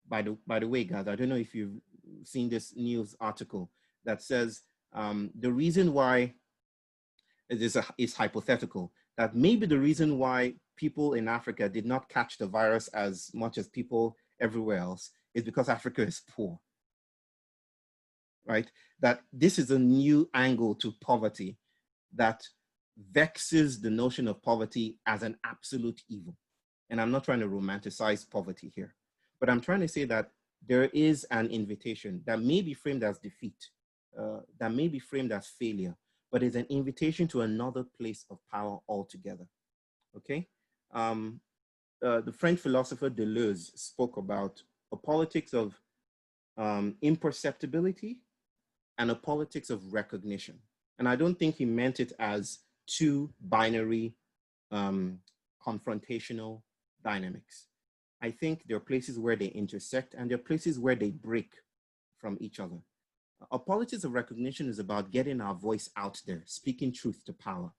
By the way, guys, I don't know if you've seen this news article that says the reason why, is hypothetical, that maybe the reason why people in Africa did not catch the virus as much as people everywhere else is because Africa is poor, right? That this is a new angle to poverty that vexes the notion of poverty as an absolute evil. And I'm not trying to romanticize poverty here, but I'm trying to say that there is an invitation that may be framed as defeat, that may be framed as failure, but it's an invitation to another place of power altogether, okay? The French philosopher Deleuze spoke about a politics of imperceptibility and a politics of recognition. And I don't think he meant it as two binary confrontational dynamics. I think there are places where they intersect and there are places where they break from each other. A politics of recognition is about getting our voice out there, speaking truth to power.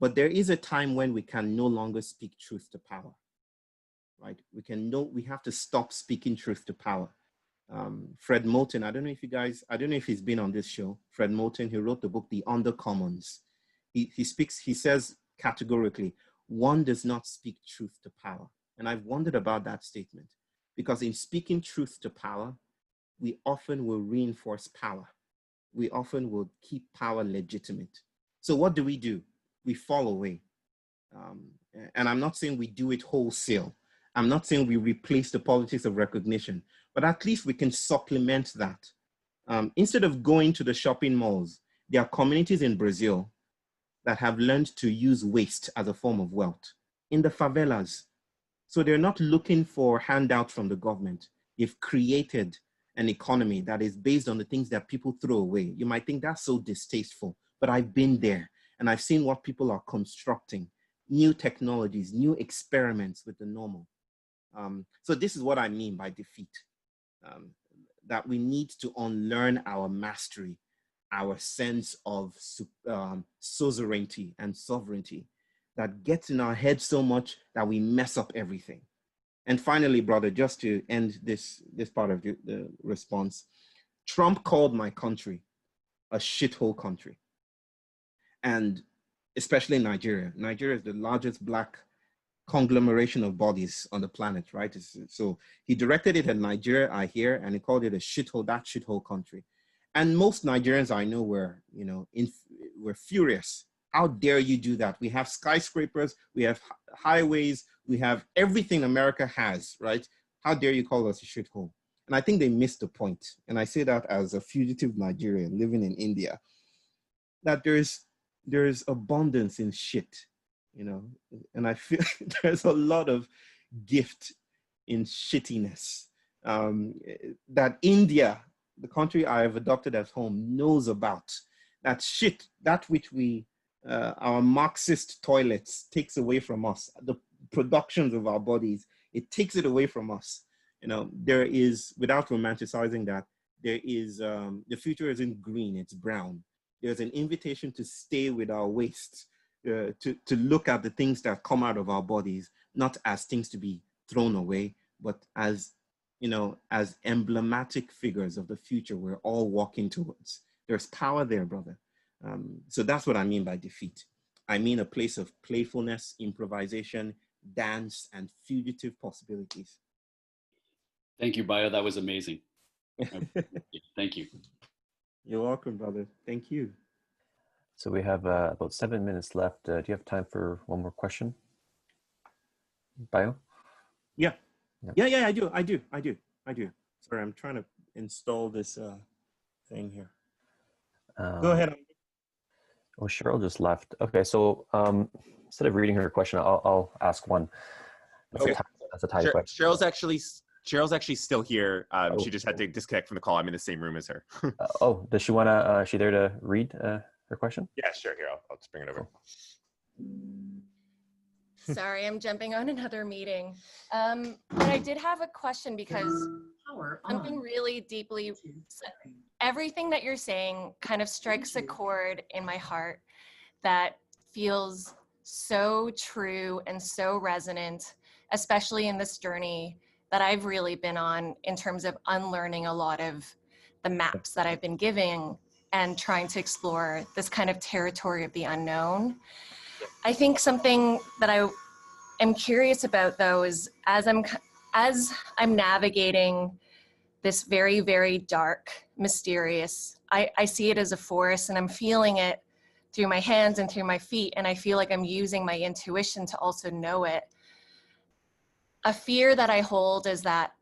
But there is a time when we can no longer speak truth to power, right? We have to stop speaking truth to power. Fred Moulton, I don't know if he's been on this show. Fred Moulton, he wrote the book, The Undercommons. He says categorically, one does not speak truth to power. And I've wondered about that statement, because in speaking truth to power, we often will reinforce power. We often will keep power legitimate. So what do? We fall away. And I'm not saying we do it wholesale. I'm not saying we replace the politics of recognition, but at least we can supplement that. Instead of going to the shopping malls, there are communities in Brazil that have learned to use waste as a form of wealth in the favelas. So they're not looking for handouts from the government. They've created an economy that is based on the things that people throw away. You might think that's so distasteful, but I've been there and I've seen what people are constructing, new technologies, new experiments with the normal. So this is what I mean by defeat, that we need to unlearn our mastery, our sense of suzerainty and sovereignty that gets in our head so much that we mess up everything. And finally, brother, just to end this part of the response, Trump called my country a shithole country. And especially Nigeria. Nigeria is the largest Black conglomeration of bodies on the planet, right? So he directed it at Nigeria, I hear, and he called it a shithole, that shithole country. And most Nigerians I know were furious. How dare you do that? We have skyscrapers, we have highways, we have everything America has, right? How dare you call us a shithole? And I think they missed the point. And I say that as a fugitive Nigerian living in India, that there's abundance in shit, and I feel there's a lot of gift in shittiness that India, the country I have adopted as home, knows about. That shit, that which we our Marxist toilets takes away from us, the productions of our bodies, it takes it away from us. You know, there is, without romanticizing that, there is, the future isn't green, it's brown. There's an invitation to stay with our waste, to look at the things that come out of our bodies, not as things to be thrown away, but as, you know, as emblematic figures of the future we're all walking towards. There's power there, brother. So that's what I mean by defeat. I mean a place of playfulness, improvisation, dance, and fugitive possibilities. Thank you, Bayo. That was amazing. Thank you. You're welcome, brother. Thank you. So we have about 7 minutes left. Do you have time for one more question, Bayo? Yeah, I do. Sorry, I'm trying to install this thing here. Go ahead. Oh, Cheryl just left. Okay, so instead of reading her question, I'll ask one. That's a tie question. Cheryl's actually still here. She just had to disconnect from the call. I'm in the same room as her. Oh, does she want to? Is she there to read her question? Yeah, sure. Here, I'll just bring it over. Sorry, I'm jumping on another meeting. But I did have a question because something really deeply, everything that you're saying kind of strikes a chord in my heart that feels so true and so resonant, especially in this journey that I've really been on in terms of unlearning a lot of the maps that I've been giving and trying to explore this kind of territory of the unknown. I think something that I am curious about, though, is as I'm navigating this very, very dark, mysterious, I see it as a force and I'm feeling it through my hands and through my feet, and I feel like I'm using my intuition to also know it. A fear that I hold is that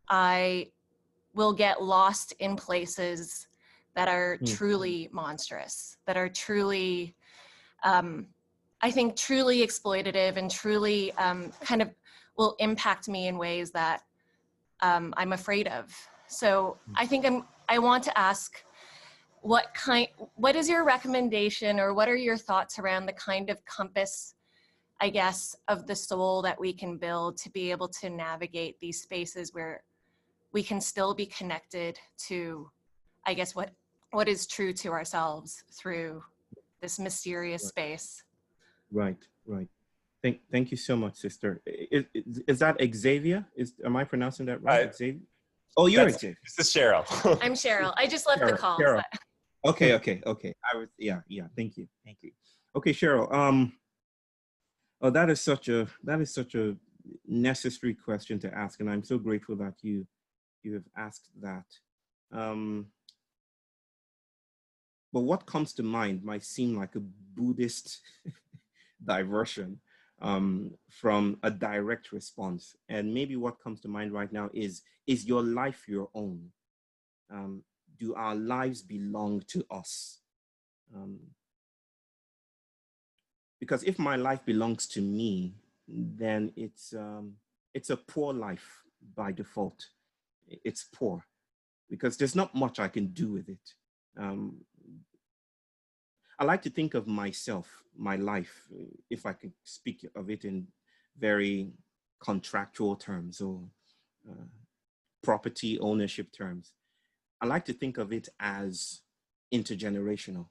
I will get lost in places that are truly monstrous, that are truly, I think, truly exploitative and truly kind of will impact me in ways that I'm afraid of. So I think I want to ask, what is your recommendation, or what are your thoughts around the kind of compass, I guess, of the soul that we can build to be able to navigate these spaces where we can still be connected to, I guess, what is true to ourselves through this mysterious space? Right. Thank you so much, sister. Is that Xavier? Am I pronouncing that right? Xavier? Oh, you're Xavier. This is Cheryl. I'm Cheryl. I just left the call. Cheryl. Okay. I was, yeah. Thank you. Okay, Cheryl. Oh, that is such a necessary question to ask, and I'm so grateful that you have asked that. But what comes to mind might seem like a Buddhist diversion from a direct response. And maybe what comes to mind right now is your life your own? Do our lives belong to us? Because if my life belongs to me, then it's a poor life by default. It's poor because there's not much I can do with it. I like to think of myself, my life, if I could speak of it in very contractual terms or property ownership terms. I like to think of it as intergenerational,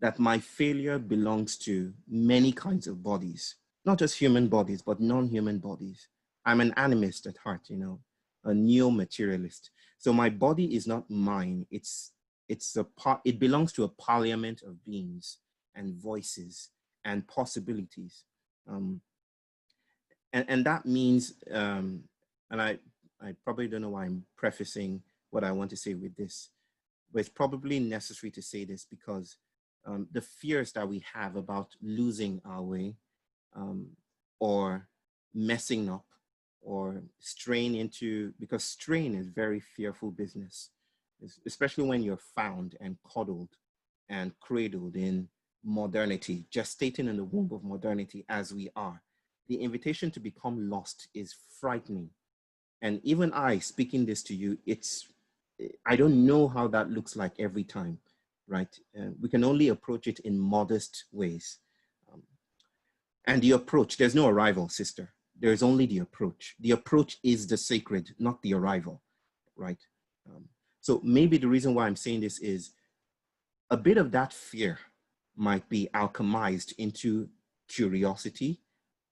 that my failure belongs to many kinds of bodies, not just human bodies, but non-human bodies. I'm an animist at heart, a neo-materialist. So my body is not mine. It belongs to a parliament of beings and voices and possibilities. And that means, and I probably don't know why I'm prefacing what I want to say with this, but it's probably necessary to say this because the fears that we have about losing our way or messing up or because straying is very fearful business, especially when you're found and coddled and cradled in modernity, gestating in the womb of modernity as we are. The invitation to become lost is frightening. And even I, speaking this to you, I don't know how that looks like every time. right? We can only approach it in modest ways. And the approach, there's no arrival, sister. There's only the approach. The approach is the sacred, not the arrival, right? So maybe the reason why I'm saying this is a bit of that fear might be alchemized into curiosity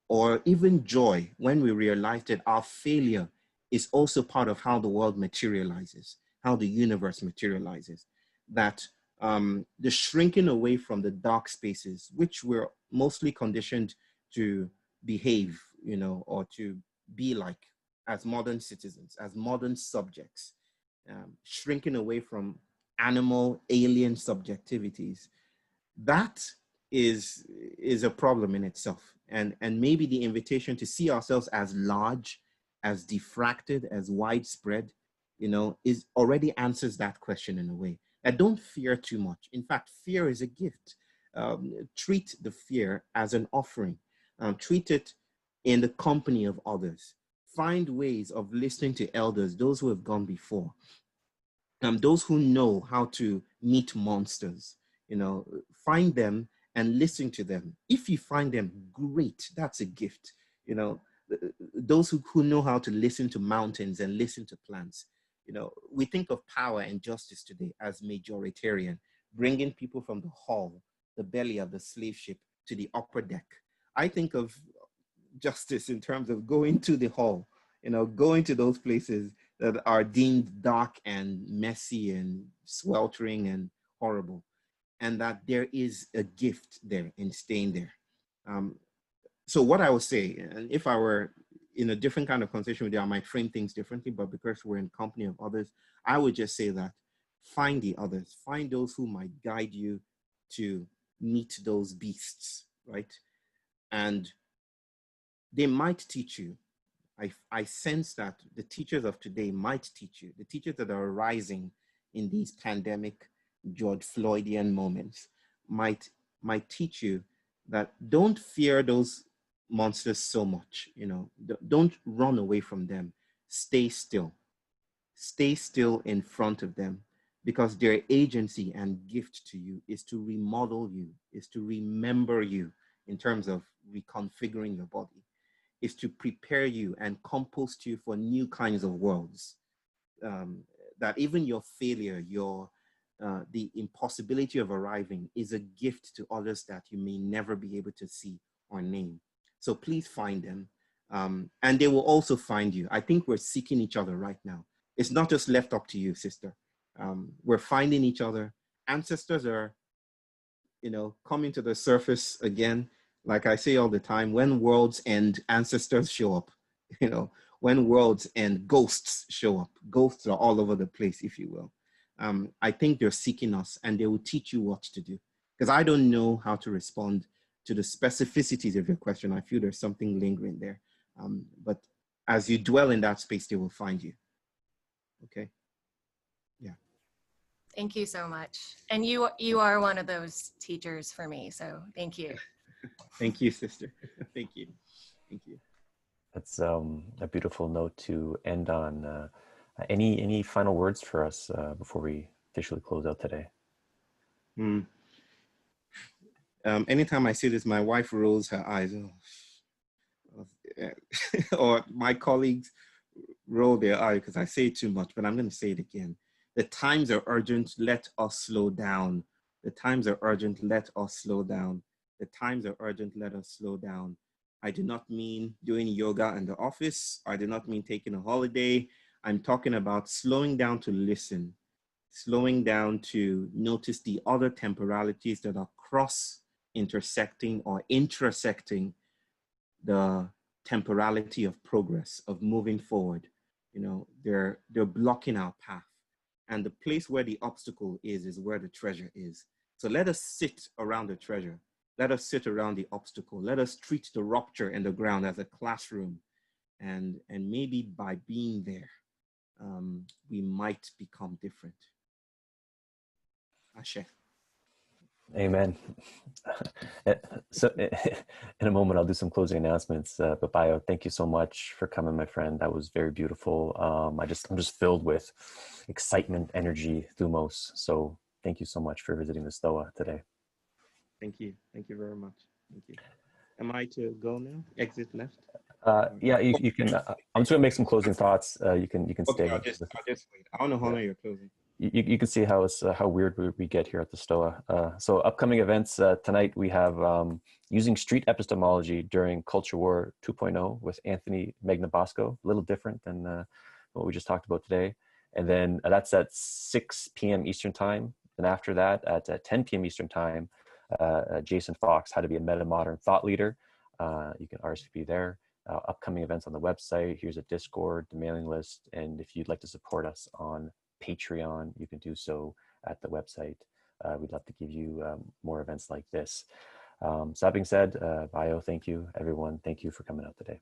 or even joy when we realize that our failure is also part of how the world materializes, how the universe materializes. That the shrinking away from the dark spaces, which we're mostly conditioned to behave, you know, or to be like as modern citizens, as modern subjects, shrinking away from animal alien subjectivities, that is a problem in itself. And maybe the invitation to see ourselves as large, as diffracted, as widespread, you know, is already answers that question in a way. And don't fear too much. In fact, fear is a gift. Treat the fear as an offering. Treat it in the company of others. Find ways of listening to elders, those who have gone before. Those who know how to meet monsters, you know, find them and listen to them. If you find them, great, that's a gift. You know, those who know how to listen to mountains and listen to plants. You know, we think of power and justice today as majoritarian, bringing people from the hall, the belly of the slave ship, to the upper deck. I think of justice in terms of going to the hall, you know, going to those places that are deemed dark and messy and sweltering and horrible, and that there is a gift there in staying there. So what I would say, and if I were in a different kind of conversation with you, I might frame things differently, but because we're in company of others, I would just say that find the others, find those who might guide you to meet those beasts, right? And they might teach you. I sense that the teachers of today might teach you, the teachers that are arising in these pandemic George Floydian moments might teach you that don't fear those monsters so much, you know, don't run away from them. Stay still in front of them, because their agency and gift to you is to remodel you, is to remember you in terms of reconfiguring your body, is to prepare you and compost you for new kinds of worlds. That even your failure, the impossibility of arriving is a gift to others that you may never be able to see or name. So please find them, and they will also find you. I think we're seeking each other right now. It's not just left up to you, sister. We're finding each other. Ancestors are, you know, coming to the surface again. Like I say all the time, when worlds end, ancestors show up. You know, when worlds end, ghosts show up. Ghosts are all over the place, if you will. I think they're seeking us, and they will teach you what to do. Because I don't know how to respond to the specificities of your question. I feel there's something lingering there. But as you dwell in that space, they will find you. Okay? Yeah. Thank you so much. And you are one of those teachers for me, so thank you. Thank you, sister. Thank you. Thank you. That's a beautiful note to end on. Any final words for us before we officially close out today? Anytime I say this, my wife rolls her eyes. Or my colleagues roll their eye because I say too much, but I'm going to say it again. The times are urgent. Let us slow down. The times are urgent. Let us slow down. The times are urgent. Let us slow down. I do not mean doing yoga in the office. I do not mean taking a holiday. I'm talking about slowing down to listen, slowing down to notice the other temporalities that are intersecting or intersecting the temporality of progress, of moving forward. You know, they're blocking our path. And the place where the obstacle is where the treasure is. So let us sit around the treasure. Let us sit around the obstacle. Let us treat the rupture in the ground as a classroom. And maybe by being there, we might become different. Ashe. Amen. So in a moment, I'll do some closing announcements. But Bayo, thank you so much for coming, my friend. That was very beautiful. I'm just filled with excitement, energy, thumos. So thank you so much for visiting the Stoa today. Thank you. Thank you very much. Thank you. Am I to go now? Exit left? Yeah, you can. I'm just going to make some closing thoughts. You can Okay, stay. I'll just wait. I want to honor your closing. You can see how weird we get here at the Stoa. So upcoming events tonight, we have using street epistemology during Culture War 2.0 with Anthony Magnabosco, a little different than what we just talked about today. And then that's at 6 p.m. Eastern time. And after that, at 10 p.m. Eastern time, Jason Fox, how to be a meta-modern thought leader. You can RSVP there. Upcoming events on the website. Here's a Discord, the mailing list. And if you'd like to support us on Patreon, you can do so at the website. We'd love to give you more events like this. So that being said, Bayo, thank you. Everyone, thank you for coming out today.